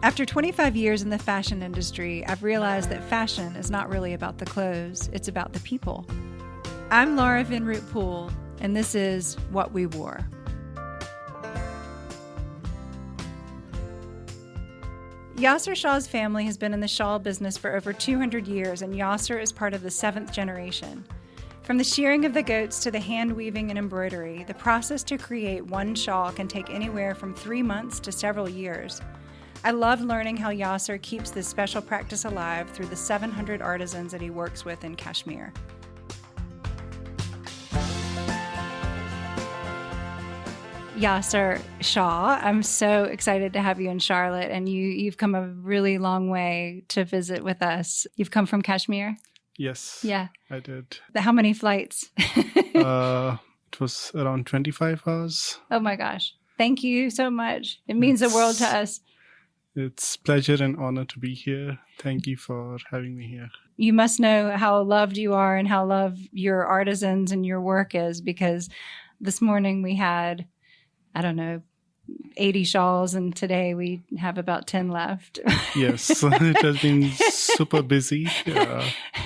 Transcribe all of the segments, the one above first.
After 25 years in the fashion industry, I've realized that fashion is not really about the clothes, it's about the people. I'm Laura Vinroot Poole, and this is What We Wore. Yaser Shaw's family has been in the shawl business for over 200 years, and Yaser is part of the 7th generation. From the shearing of the goats to the hand weaving and embroidery, the process to create one shawl can take anywhere from 3 months to several years. I love learning how Yaser keeps this special practice alive through the 700 artisans that he works with in Kashmir. Yaser Shaw, I'm so excited to have you in Charlotte, and you've come a really long way to visit with us. You've come from Kashmir? Yes. Yeah. I did. How many flights? It was around 25 hours. Oh my gosh. Thank you so much. It means the world to us. It's pleasure and honor to be here. Thank you for having me here. You must know how loved you are and how loved your artisans and your work is, because this morning we had, 80 shawls, and today we have about 10 left. Yes, it has been super busy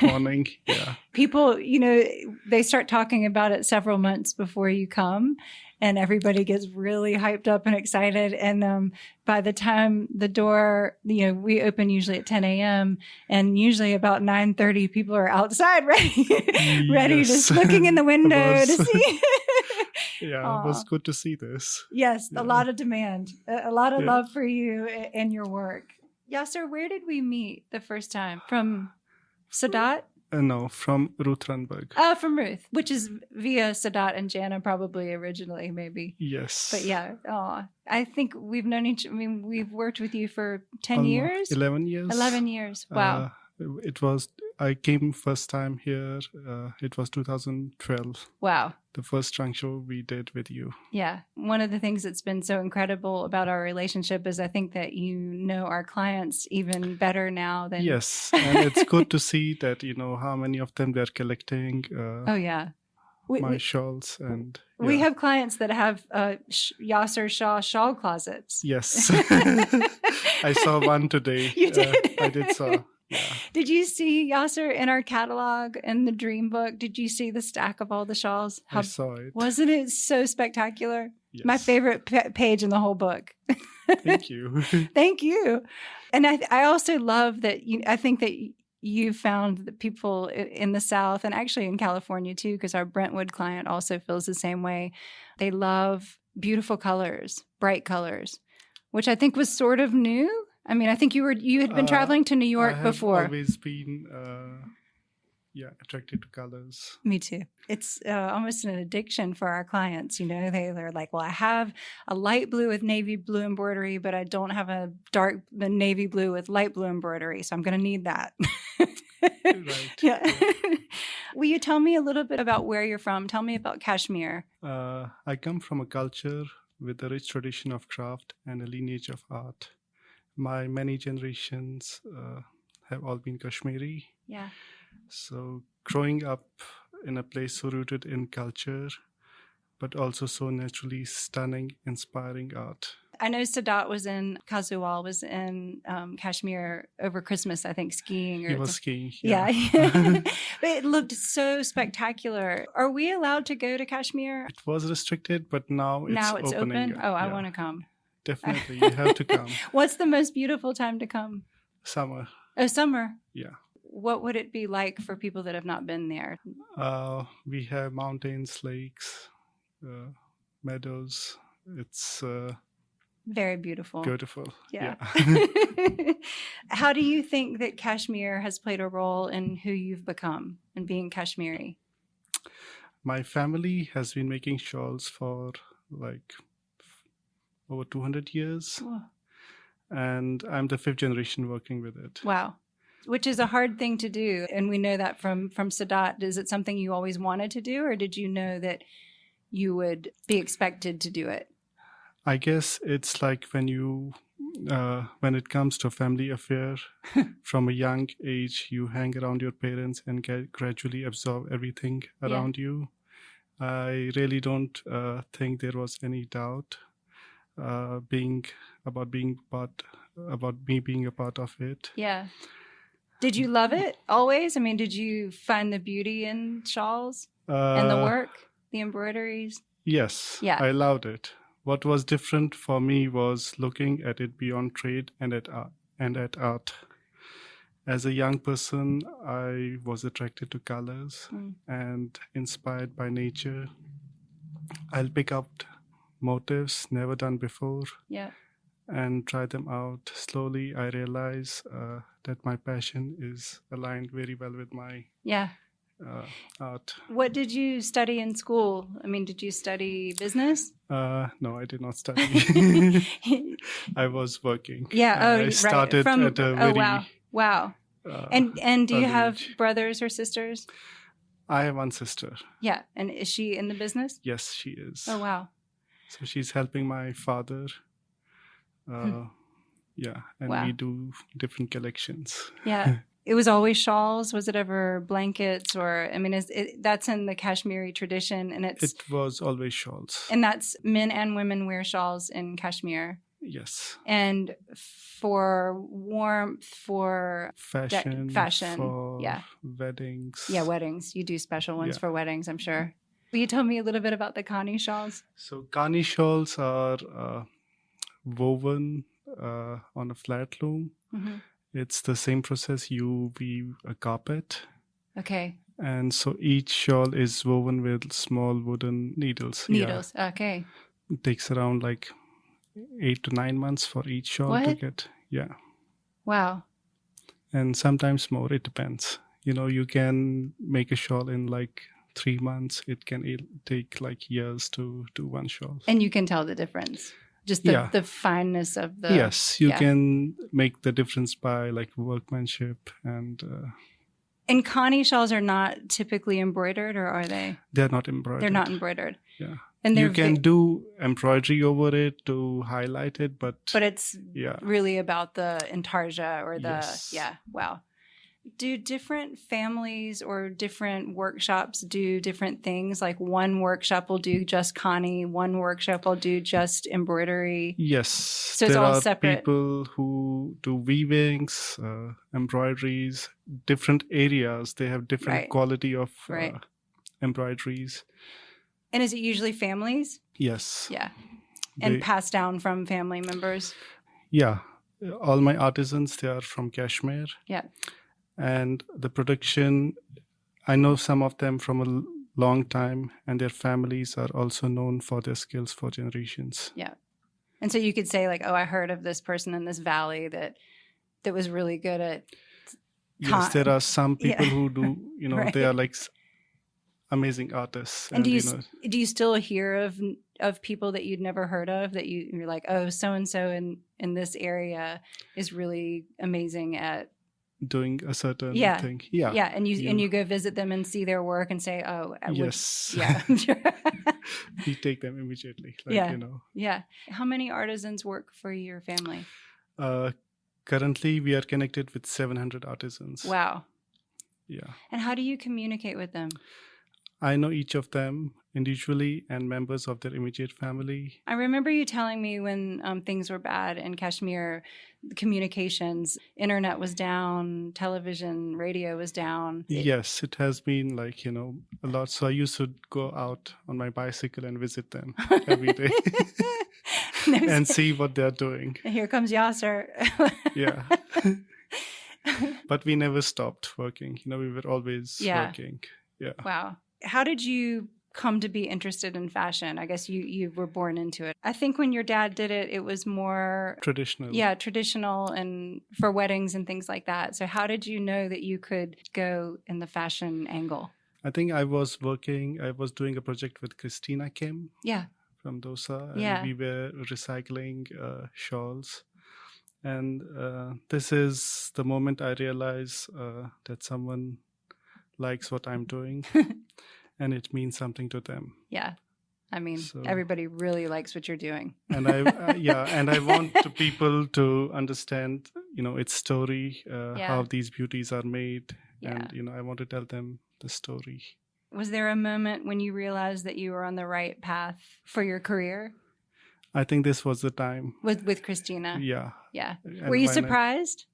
morning. Yeah. People, they start talking about it several months before you come, and everybody gets really hyped up and excited. And by the time the door, we open usually at 10 a.m. and usually about 9:30, people are outside ready, just looking in the window to see. Yeah, it was good to see this. Yes, yeah. A lot of demand, a lot of love for you and your work. Yaser, where did we meet the first time? From Sadat? No, from Ruth Runberg. Oh, from Ruth, which is via Sadat and Jana probably originally, maybe. Yes. But yeah, I think we've known we've worked with you for 10 years? 11 years. 11 years, wow. I came first time here, it was 2012. Wow. The first trunk show we did with you. Yeah. One of the things that's been so incredible about our relationship is I think that you know our clients even better now than... Yes. And it's good to see that, how many of them they're collecting. Oh, yeah. My shawls. And we have clients that have Yaser Shaw shawl closets. Yes. I saw one today. You did? I did saw. Yeah. Did you see Yaser in our catalog in the Dream Book? Did you see the stack of all the shawls? I saw it. Wasn't it so spectacular? Yes. My favorite page in the whole book. Thank you. Thank you. And I also love that I think that you found that people in the South, and actually in California too, because our Brentwood client also feels the same way. They love beautiful colors, bright colors, which I think was sort of new. I think you had been traveling to New York before. I've always been, attracted to colors. Me too. It's almost an addiction for our clients. They're like, well, I have a light blue with navy blue embroidery, but I don't have a dark navy blue with light blue embroidery. So I'm going to need that. Right. Yeah. Will you tell me a little bit about where you're from? Tell me about Kashmir. I come from a culture with a rich tradition of craft and a lineage of art. My many generations have all been Kashmiri. Yeah. So growing up in a place so rooted in culture, but also so naturally stunning, inspiring art. I know Sadat was in Kashmir over Christmas, I think, skiing. He was skiing. Yeah. But it looked so spectacular. Are we allowed to go to Kashmir? It was restricted, but now it's opening. Open? Oh, I want to come. Definitely, you have to come. What's the most beautiful time to come? Summer. Oh, summer. Yeah. What would it be like for people that have not been there? We have mountains, lakes, meadows. It's very beautiful. Beautiful. Yeah. How do you think that Kashmir has played a role in who you've become and being Kashmiri? My family has been making shawls for over 200 years. Whoa. And I'm the 5th generation working with it. Wow. Which is a hard thing to do. And we know that from Sadat. Is it something you always wanted to do, or did you know that you would be expected to do it? I guess it's like when it comes to a family affair, from a young age, you hang around your parents and gradually absorb everything around you. I really don't think there was any doubt. being about me being a part of it. Yeah. Did you love it always? I mean, did you find the beauty in shawls and the work, the embroideries? Yes, Yeah. I loved it. What was different for me was looking at it beyond trade and at art. As a young person, I was attracted to colors and inspired by nature. I'll pick up motifs never done before and try them out. Slowly, I realize that my passion is aligned very well with my art. What did you study in school? I mean, did you study business? No, I did not study. I was working. I started at a very wow. And do you have age. brothers or sisters? I have one sister. Yeah, and is she in the business? Yes, she is. Oh wow! So she's helping my father. Yeah, and we do different collections. Yeah. It was always shawls. Was it ever blankets or? I mean, that's in the Kashmiri tradition, and it was always shawls. And that's men and women wear shawls in Kashmir. Yes. And for warmth, for fashion, for weddings. Yeah, weddings. You do special ones for weddings, I'm sure. Will you tell me a little bit about the Kani shawls? So Kani shawls are woven on a flat loom. Mm-hmm. It's the same process. You weave a carpet. Okay. And so each shawl is woven with small wooden needles. Needles, okay. It takes around 8 to 9 months for each shawl to get. Yeah. Wow. And sometimes more. It depends. You can make a shawl in 3 months. It can take years to do one shawl. And you can tell the difference. Just the fineness of the... Yes, you can make the difference by workmanship and... And Kani shawls are not typically embroidered, or are they? They're not embroidered. They're not embroidered. Yeah. And you can do embroidery over it to highlight it, but it's really about the intarsia or the... Yes. Yeah, wow. Do different families or different workshops do different things? Like one workshop will do just Kani, one workshop will do just embroidery? Yes. So it's all separate? There are people who do weavings, embroideries, different areas. They have different quality of embroideries. And is it usually families? Yes. Yeah. And passed down from family members? Yeah. All my artisans, they are from Kashmir. Yeah. And the production, I know some of them from a long time, and their families are also known for their skills for generations. Yeah. And so you could say I heard of this person in this valley that was really good at... Yes, there are some people who do, they are amazing artists. And do you still hear of people that you'd never heard of that you're like, oh, so-and-so in this area is really amazing at... doing a certain thing. Yeah. And you go visit them and see their work and say, oh, yes. Yeah. We take them immediately. Yeah. How many artisans work for your family? Currently, we are connected with 700 artisans. Wow. Yeah. And how do you communicate with them? I know each of them individually and members of their immediate family. I remember you telling me when things were bad in Kashmir, communications, internet was down, television, radio was down. Yes, it has been a lot. So I used to go out on my bicycle and visit them every day and see what they're doing. And here comes Yaser. Yeah. But we never stopped working. We were always working. Yeah. Wow. How did you come to be interested in fashion? I guess you were born into it. I think when your dad did it, it was more... traditional. Yeah, traditional and for weddings and things like that. So how did you know that you could go in the fashion angle? I think I was doing a project with Christina Kim. Yeah. From Dosa. And we were recycling shawls. And this is the moment I realized that someone likes what I'm doing and it means something to them. Yeah. I mean, everybody really likes what you're doing. And I want the people to understand, its story, how these beauties are made. Yeah. And, I want to tell them the story. Was there a moment when you realized that you were on the right path for your career? I think this was the time. With Christina. Yeah. Yeah. And Were you why not? surprised?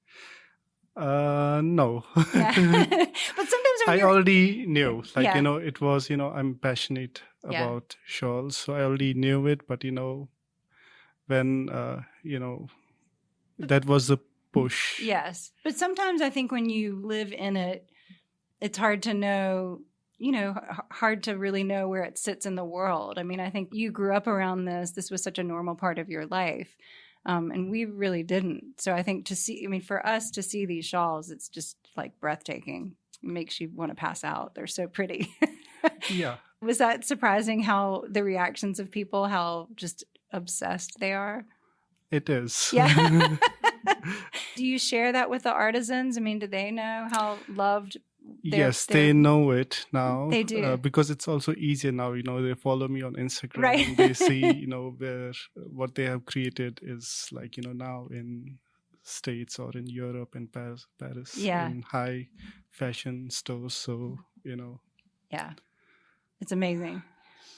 No. Yeah. But sometimes when I you're... already knew, like, Yeah. it was, I'm passionate Yeah. about shawls. So I already knew it, but, when, that was the push. Yes. But sometimes I think when you live in it, it's hard to know, hard to really know where it sits in the world. I mean, I think you grew up around this. This was such a normal part of your life. And we really didn't. So I think for us to see these shawls, it's just like breathtaking. It makes you want to pass out. They're so pretty. Yeah. Was that surprising how the reactions of people, how just obsessed they are? It is. Yeah. Do you share that with the artisans? I mean, do they know how loved Yes, they know it now. They do. Because it's also easier now, they follow me on Instagram. Right. And they see, where what they have created is like, now in States or in Europe, in Paris, Yeah. in high fashion stores. So, Yeah. It's amazing.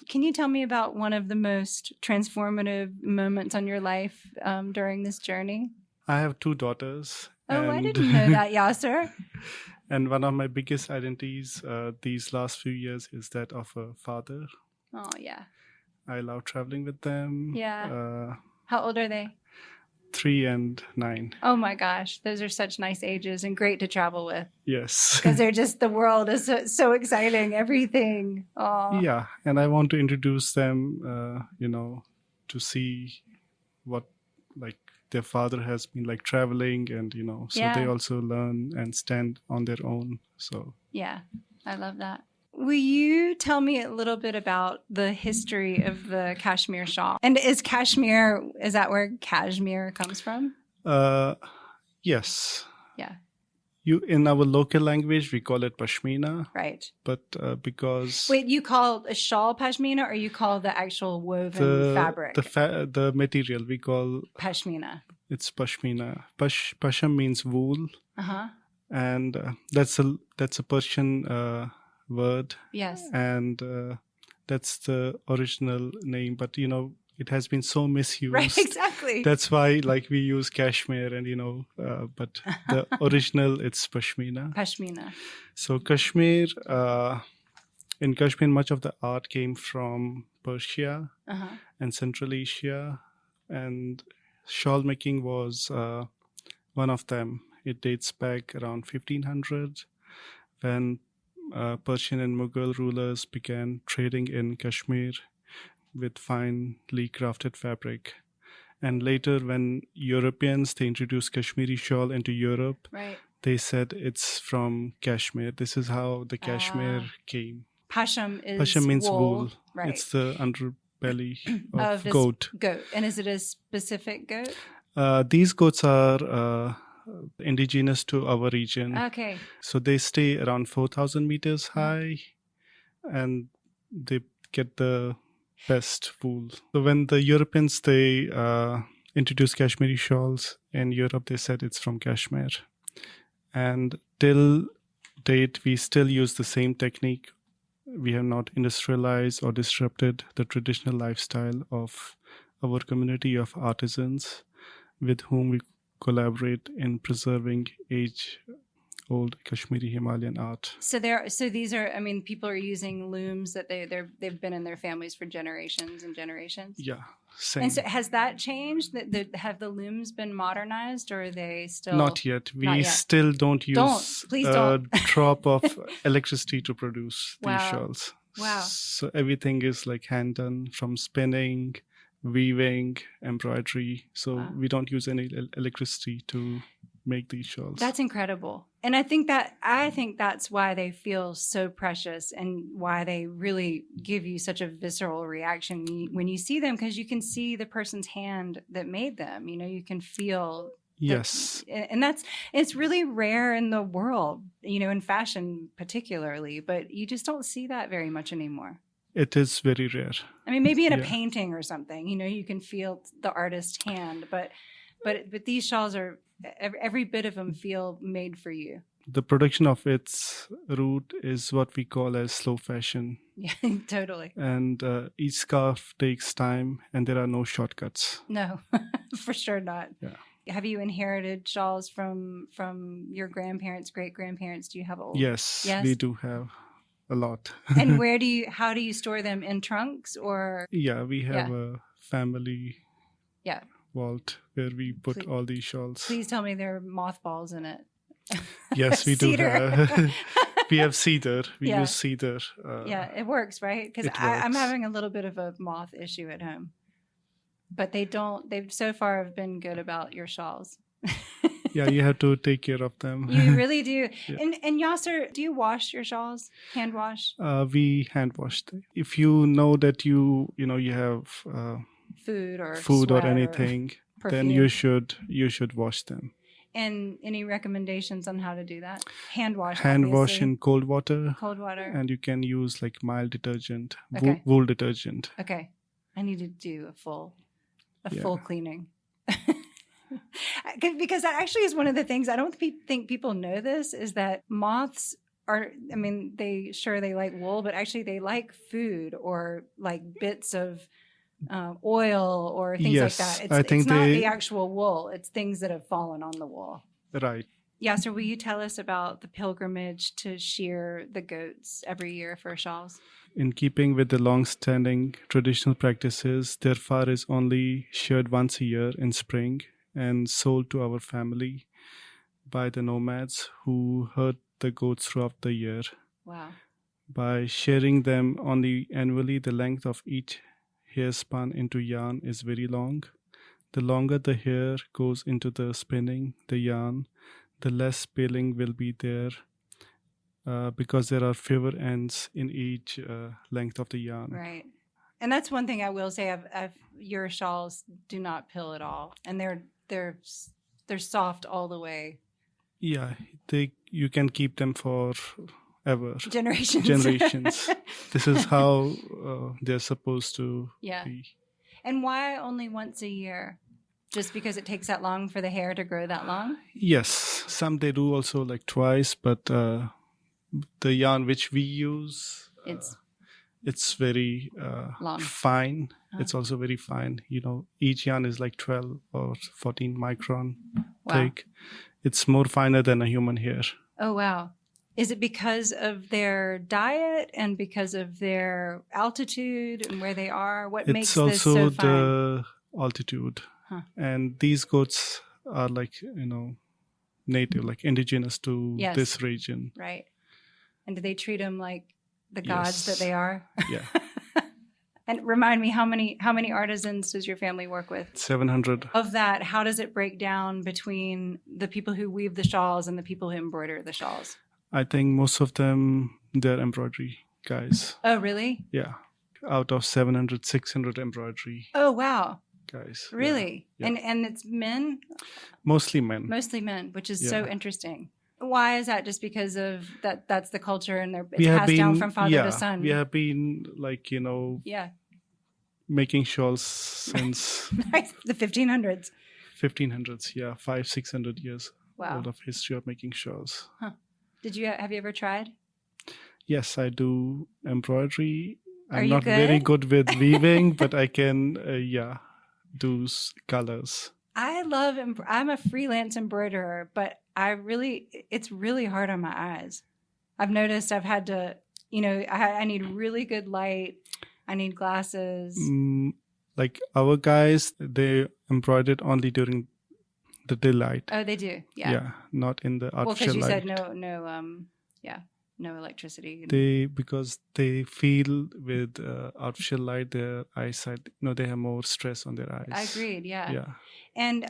Can you tell me about one of the most transformative moments on your life during this journey? I have 2 daughters. Oh, I didn't know that, Yaser. And one of my biggest identities these last few years is that of a father. Oh, yeah. I love traveling with them. Yeah. How old are they? 3 and 9. Oh my gosh, those are such nice ages and great to travel with. Yes. Because they're just, the world is so exciting, everything. Oh. Yeah, and I want to introduce them, to see what like their father has been like traveling, and so Yeah. they also learn and stand on their own. So yeah, I love that. Will you tell me a little bit about the history of the Kashmir shawl? And is that where cashmere comes from? Yes. Yeah. In our local language, we call it pashmina. Right. But because... Wait, you call a shawl pashmina, or you call the actual woven fabric? The material we call... Pashmina. It's pashmina. Pasham means wool. Uh-huh. And that's a Persian word. Yes. And that's the original name. But, it has been so misused. Right, exactly. That's why, we use cashmere and, but the original, it's pashmina. Pashmina. So Kashmir, in Kashmir, much of the art came from Persia and Central Asia. And shawl making was one of them. It dates back around 1500 when Persian and Mughal rulers began trading in Kashmir with finely crafted fabric. And later, when Europeans, they introduced Kashmiri shawl into Europe, right. They said it's from Kashmir. This is how the Kashmir came. Pasham means wool. Right. It's the underbelly of goat. Goat. And is it a specific goat? These goats are indigenous to our region. Okay. So they stay around 4,000 meters high, and they get the best wool. So when the Europeans, they introduced Kashmiri shawls in Europe, they said it's from Kashmir. And till date, we still use the same technique. We have not industrialized or disrupted the traditional lifestyle of our community of artisans with whom we collaborate in preserving age-old Kashmiri Himalayan art. So these are, people are using looms that they've been in their families for generations and generations. Yeah, same. And so has that changed? Have the looms been modernized, or are they still? Not yet. We still don't use a drop of electricity to produce these shawls. Wow. So everything is hand done, from spinning, weaving, embroidery. So we don't use any electricity to make these shawls. That's incredible. And I think that's why they feel so precious, and why they really give you such a visceral reaction when you see them, because you can see the person's hand that made them. You can feel. Yes. And it's really rare in the world, in fashion particularly, but you just don't see that very much anymore. It is very rare. Maybe in a painting or something, you can feel the artist's hand, but these shawls are, every bit of them feel made for you. the production of its root is what we call as slow fashion. Yeah, totally. And each scarf takes time, and there are no shortcuts. No, for sure not. Yeah. Have you inherited shawls from your grandparents, great grandparents? Do you have old? Yes, we do have a lot. And how do you store them, in trunks or? Yeah, we have a family vault where we put all these shawls. Please tell me there are mothballs in it. Yes, we do have. We have cedar. We use cedar. It works, right? Because I'm having a little bit of a moth issue at home. But they've so far have been good about your shawls. Yeah, you have to take care of them. You really do. Yeah. And Yaser, do you wash your shawls? Hand wash? We hand wash them. If you know that you have food or anything, then you should wash them. And any recommendations on how to do that? Hand wash. Hand wash in cold water. Cold water. And you can use like mild detergent, Okay. wool detergent. Okay. I need to do a full cleaning. Because that actually is one of the things, I don't think people know this, is that moths are, I mean, they like wool, but actually they like food or like bits of oil or things like that. It's not the actual wool. It's things that have fallen on the wool. Right. Yaser, will you tell us about the pilgrimage to shear the goats every year for shawls? In keeping with the long-standing traditional practices, their fur is only sheared once a year in spring and sold to our family by the nomads who herd the goats throughout the year. Wow. By shearing them only annually, the length of each hair spun into yarn is very long. The longer the hair goes into the spinning, the yarn, the less spilling will be there because there are fewer ends in each length of the yarn. Right. And that's one thing I will say. Your shawls do not pill at all, and they're soft all the way. Yeah, you can keep them for ever. Generations. This is how they're supposed to be. And why only once a year? Just because it takes that long for the hair to grow that long? Yes. Some they do also like twice, but the yarn which we use, it's very fine. It's also very fine. Each yarn is like 12 or 14 micron thick. It's more finer than a human hair. Oh, wow. Is it because of their diet and because of their altitude and where they are? What makes this so fine? It's also the altitude. Huh. And these goats are like, native, like indigenous to this region. Right. And do they treat them like the gods that they are? Yeah. And remind me, how many artisans does your family work with? 700. Of that, how does it break down between the people who weave the shawls and the people who embroider the shawls? I think most of them, they're embroidery guys. Oh, really? Yeah. Out of 700, 600 embroidery. Oh, wow. Guys. Really? Yeah. And it's men? Mostly men. Mostly men, which is so interesting. Why is that? Just because of that's the culture and it's passed down from father to son? We have been making shawls since the 1500s. 1500s, 500-600 years old of history of making shawls. Huh. Have you ever tried? Yes, I do embroidery. I'm not very good with weaving, but I can do colors. I'm a freelance embroiderer, but it's really hard on my eyes. I've noticed I've had to, I need really good light. I need glasses. Like our guys, they embroidered only during the daylight. Oh, they do. Yeah. Yeah, not in the artificial light. Well, because you said no electricity. Because they feel with artificial light, their eyesight, they have more stress on their eyes. I agreed. Yeah. Yeah. And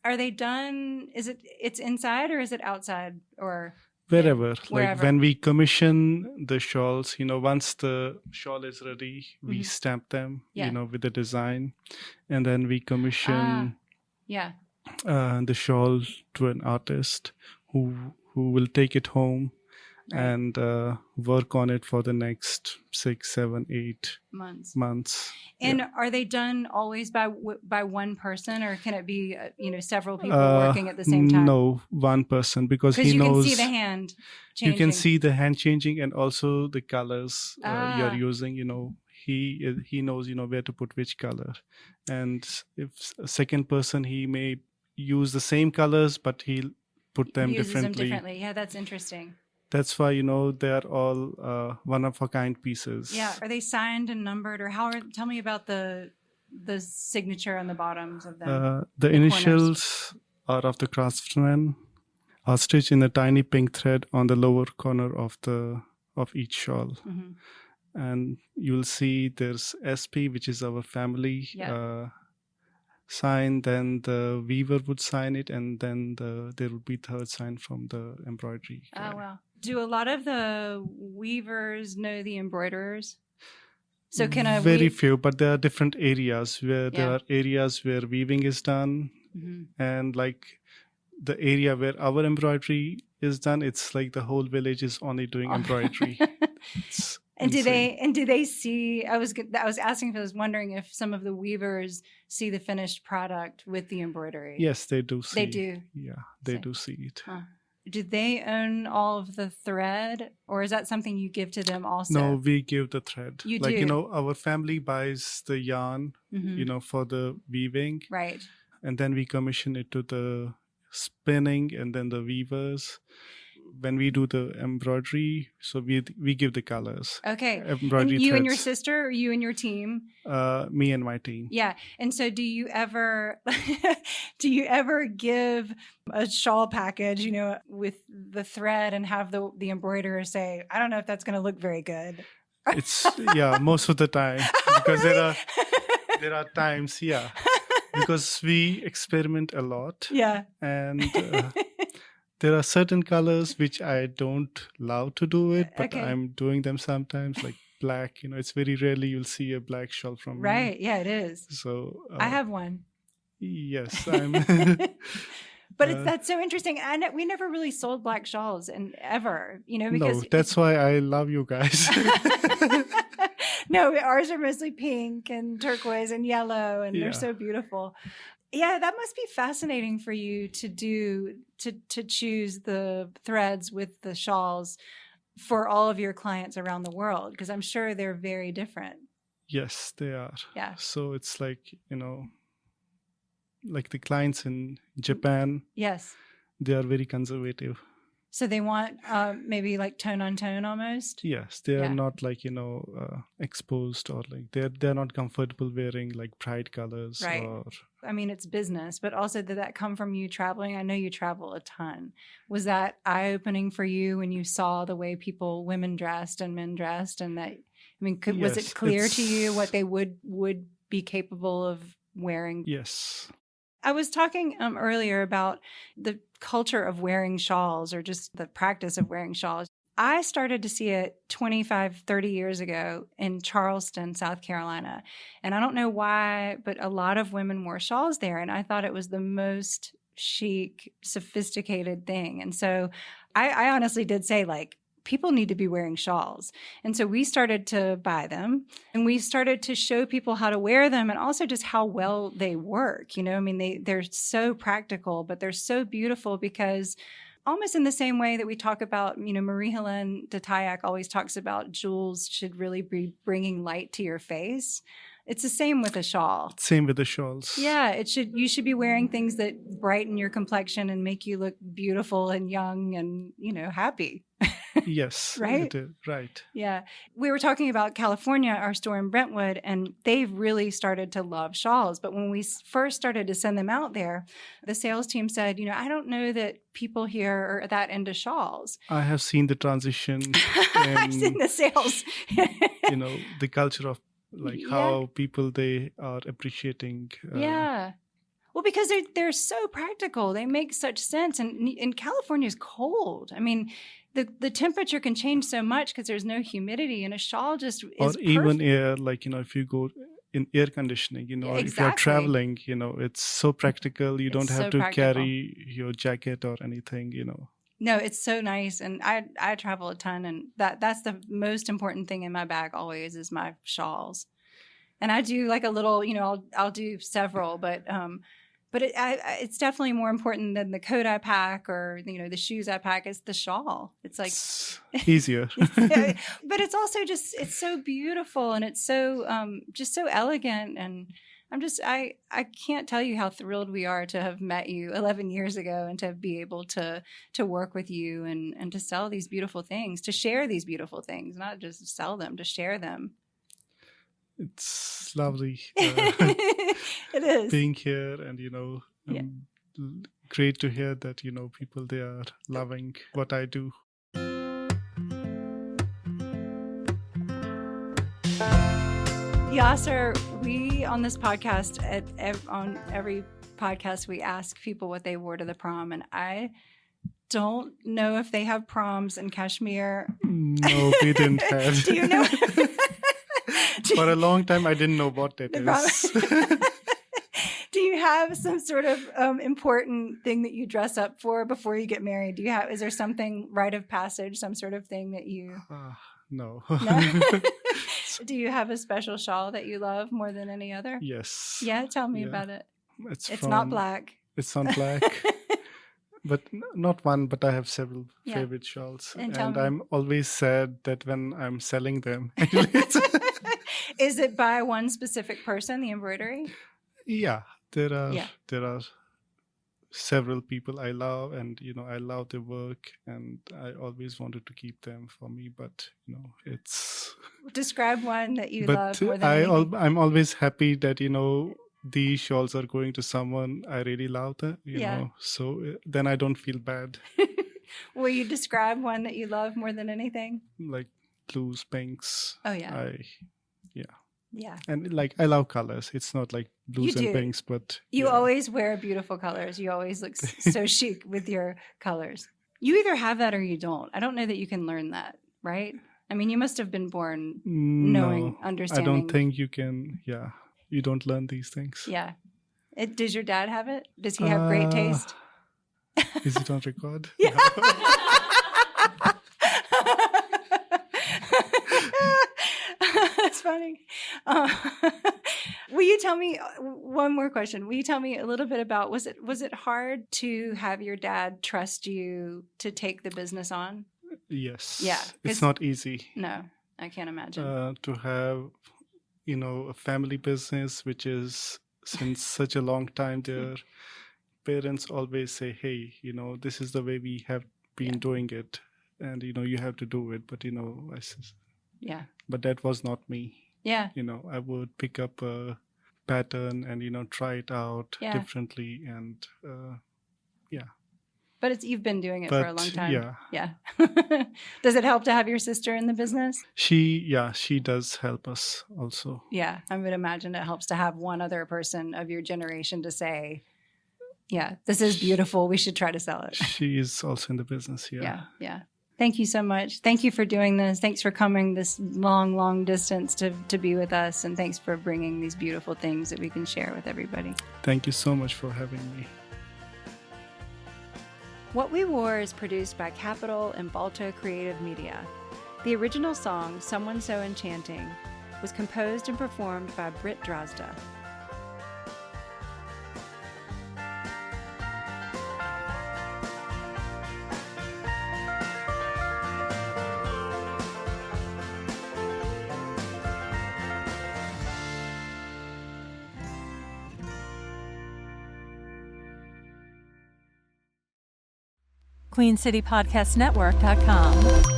are they done? It's inside or is it outside or wherever? Wherever. Like when we commission the shawls, once the shawl is ready, we stamp them, with the design, and then we commission the shawl to an artist who will take it home and work on it for the next 6, 7, 8 months. And are they done always by one person, or can it be several people working at the same time? No, one person, because he you knows can see the hand changing. You can see the hand changing, and also the colors you're using. He knows where to put which color, and if a second person, he may use the same colors, but he'll put them differently. Yeah, that's interesting. That's why they are all one-of-a-kind pieces. Yeah, are they signed and numbered, or tell me about the signature on the bottoms of them? The initials are of the craftsman, are stitched in a tiny pink thread on the lower corner of each shawl. Mm-hmm. And you'll see there's SP, which is our family sign. Then the weaver would sign it, and then there would be third sign from the embroidery guy. Oh, wow. Do a lot of the weavers know the embroiderers? So Very few, but there are different areas where there are areas where weaving is done, and like the area where our embroidery is done, it's like the whole village is only doing embroidery. And do they see? I was asking if I was wondering if some of the weavers see the finished product with the embroidery. Yes, they do see. They do. Yeah, they do see it. Huh. Do they own all of the thread, or is that something you give to them also? No, we give the thread. You do. Our family buys the yarn, for the weaving. Right. And then we commission it to the spinning and then the weavers. When we do the embroidery, so we give the colors. Okay. Embroidery and you threads. And your sister, or you and your team? Me and my team. Yeah. And so do you ever give a shawl package, with the thread, and have the embroiderer say, I don't know if that's going to look very good? It's most of the time, because there are times, because we experiment a lot. Yeah. And there are certain colors which I don't love to do it, but I'm doing them sometimes, like black. It's very rarely you'll see a black shawl from me. Right. Yeah, it is. So I have one. Yes, I'm. But that's so interesting. We never really sold black shawls ever, because no, that's why I love you guys. No, ours are mostly pink and turquoise and yellow, and they're so beautiful. Yeah, that must be fascinating for you to choose the threads with the shawls for all of your clients around the world, because I'm sure they're very different. Yes, they are. Yeah. So it's like, like the clients in Japan. Yes. They are very conservative. So they want maybe like tone on tone almost? Yes, they are not like, exposed, or like they're not comfortable wearing like bright colors. Right. I mean, it's business, but also did that come from you traveling? I know you travel a ton. Was that eye-opening for you when you saw the way women dressed and men dressed, and that, was it clear to you what they would be capable of wearing? Yes. I was talking earlier about the culture of wearing shawls, or just the practice of wearing shawls. I started to see it 25, 30 years ago in Charleston, South Carolina. And I don't know why, but a lot of women wore shawls there. And I thought it was the most chic, sophisticated thing. And so I honestly did say, like, people need to be wearing shawls. And so we started to buy them, and we started to show people how to wear them, and also just how well they work. They're so practical, but they're so beautiful, because almost in the same way that we talk about, Marie-Helene de Taillac always talks about jewels should really be bringing light to your face. It's the same with a shawl. Same with the shawls. Yeah, you should be wearing things that brighten your complexion and make you look beautiful and young and, happy. Yes. Right? Right. Yeah. We were talking about California, our store in Brentwood, and they've really started to love shawls. But when we first started to send them out there, the sales team said, I don't know that people here are that into shawls. I have seen the transition. I've seen the sales. The culture of how people, they are appreciating. Yeah. Well, because they're so practical. They make such sense. And California is cold. The temperature can change so much because there's no humidity, and a shawl just is or even perfect. air, if you go in air conditioning, if you're traveling, it's so practical. You don't have to carry your jacket or anything, No, it's so nice. And I travel a ton, and that's the most important thing in my bag always is my shawls. And I do like a little, I'll do several, but it's definitely more important than the coat I pack or, the shoes I pack. It's the shawl. It's like It's easier. but it's also just, it's so beautiful, and it's so, just so elegant. And I can't tell you how thrilled we are to have met you 11 years ago and to be able to work with you and to sell these beautiful things, to share these beautiful things, not just sell them, to share them. It's lovely It is being here, and great to hear that people, they are loving what I do. Yaser, we on this podcast, on every podcast, we ask people what they wore to the prom, and I don't know if they have proms in Kashmir. No, we didn't have. Do you know? For a long time, I didn't know what it is. Do you have some sort of important thing that you dress up for before you get married? Is there something, rite of passage, some sort of thing that you? No. Do you have a special shawl that you love more than any other? Yes. Yeah, tell me about it. It's not black. It's not black. But not one, but I have several favorite shawls. And I'm always sad that when I'm selling them. Is it by one specific person, the embroidery? Yeah, there are several people I love, and I love their work, and I always wanted to keep them for me, but it's. Describe one that you love more than anything. I'm always happy that these shawls are going to someone I really love, so then I don't feel bad. Will you describe one that you love more than anything? Like blues, pinks. Oh yeah. Yeah. And I love colors. It's not like blues and pinks, but you always wear beautiful colors. You always look so chic with your colors. You either have that or you don't. I don't know that you can learn that, right? I mean, you must have been born knowing, understanding. I don't think you can. Yeah. You don't learn these things. Yeah. Does your dad have it? Does he have great taste? Is it on record? Yeah. That's funny. Will you tell me one more question? Will you tell me a little bit about, was it hard to have your dad trust you to take the business on? Yes. Yeah. It's not easy. No, I can't imagine. To have, a family business, which is since such a long time, their parents always say, hey, this is the way we have been doing it. And, you have to do it. But, I said, yeah. But that was not me. Yeah. I would pick up a pattern and, try it out differently. And, But you've been doing it for a long time. Yeah. Yeah. Does it help to have your sister in the business? She does help us also. Yeah. I would imagine it helps to have one other person of your generation to say, yeah, this is beautiful. We should try to sell it. She is also in the business. Yeah. Yeah. Thank you so much. Thank you for doing this. Thanks for coming this long, long distance to be with us. And thanks for bringing these beautiful things that we can share with everybody. Thank you so much for having me. What We Wore is produced by Capital and Balto Creative Media. The original song, Someone So Enchanting, was composed and performed by Britt Drozda. QueenCityPodcastNetwork.com